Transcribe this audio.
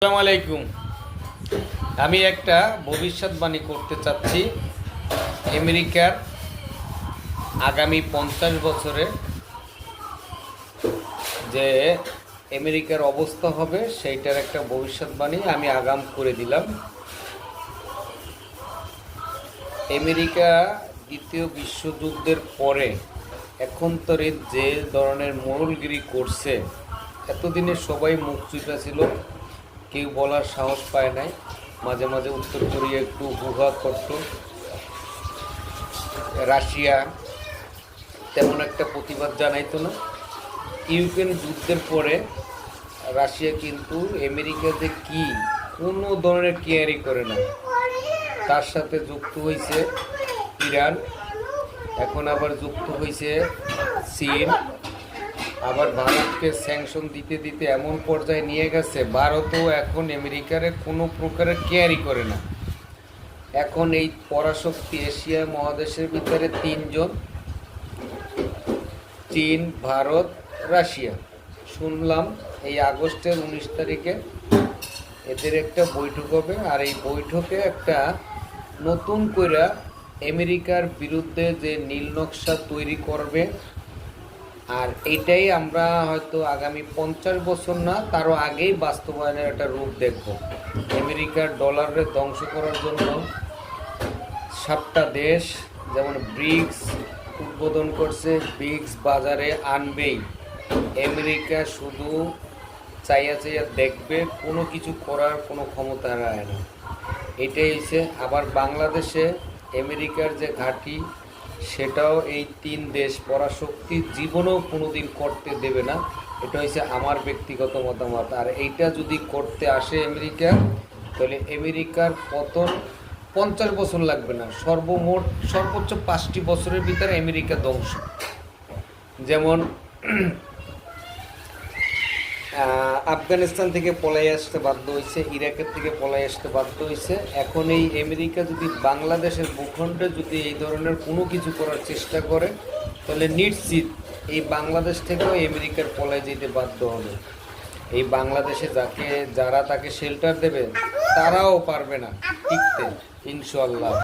আসসালামু আলাইকুম। আমি একটা ভবিষ্যৎবাণী করতে চাচ্ছি আমেরিকার আগামী 50 বছরে যে আমেরিকার অবস্থা হবে সেইটার একটা ভবিষ্যৎবাণী আমি আগাম করে দিলাম। আমেরিকা দ্বিতীয় বিশ্বযুদ্ধের পরে এখন্তরে যে ধরনের মোড়লগিরি করছে, এতদিনে সবাই মুখ চুপা ছিল, কেউ বলার সাহস পায় নাই। মাঝে মাঝে উত্তর কোরিয়া একটু হুহা করত, রাশিয়া তেমন একটা প্রতিবাদ জানাইতো না। ইউক্রেন যুদ্ধের পরে রাশিয়া কিন্তু আমেরিকাতে কি কোনো ধরনের কেয়ারই করে না। তার সাথে যুক্ত হয়েছে ইরান, এখন আবার যুক্ত হয়েছে চীন, আবার ভারতকে স্যাংশন দিতে দিতে এমন পর্যায়ে নিয়ে গেছে ভারতও এখন আমেরিকারে কোনো প্রকারের কেয়ারই করে না। এখন এই পরাশক্তি এশিয়া মহাদেশের ভিতরে তিনজন, চীন, ভারত, রাশিয়া। শুনলাম এই আগস্টের 19 তারিখে এদের একটা বৈঠক হবে, আর এই বৈঠকে একটা নতুন করে আমেরিকার বিরুদ্ধে যে নীল নকশা তৈরি করবে, আর এইটাই আমরা হয়তো আগামী 50 বছর না তারও আগেই বাস্তবায়নের একটা রূপ দেখব। আমেরিকার ডলারে ধ্বংস করার জন্য 7টা দেশ যেমন ব্রিক্স উদ্বোধন করছে, ব্রিক্স বাজারে আনবেই। আমেরিকা শুধু চাইয়া চাইয়া দেখবে, কোনো কিছু করার কোনো ক্ষমতা রায় না। এটাই হচ্ছে। আবার বাংলাদেশে আমেরিকার যে ঘাঁটি, সেটাও এই 3 দেশ পরাশক্তি জীবনেও কোনোদিন করতে দেবে না। এটা হচ্ছে আমার ব্যক্তিগত মতামত। আর এইটা যদি করতে আসে আমেরিকা, তাহলে আমেরিকার পতন 50 বছর লাগবে না, সর্বোচ্চ 5টি বছরের ভিতরে আমেরিকা ধ্বংস। যেমন আফগানিস্তান থেকে পলাই আসতে বাধ্য হয়েছে, ইরাকের থেকে পলাই আসতে বাধ্য হয়েছে। এখন এই আমেরিকা যদি বাংলাদেশের ভূখণ্ডে যদি এই ধরনের কোনো কিছু করার চেষ্টা করে, তাহলে নিশ্চিত এই বাংলাদেশ থেকেও আমেরিকার পলাই যেতে বাধ্য হবে। এই বাংলাদেশে যারা তাকে শেল্টার দেবে, তারাও পারবে না টিকতে, ইনশাআল্লাহ।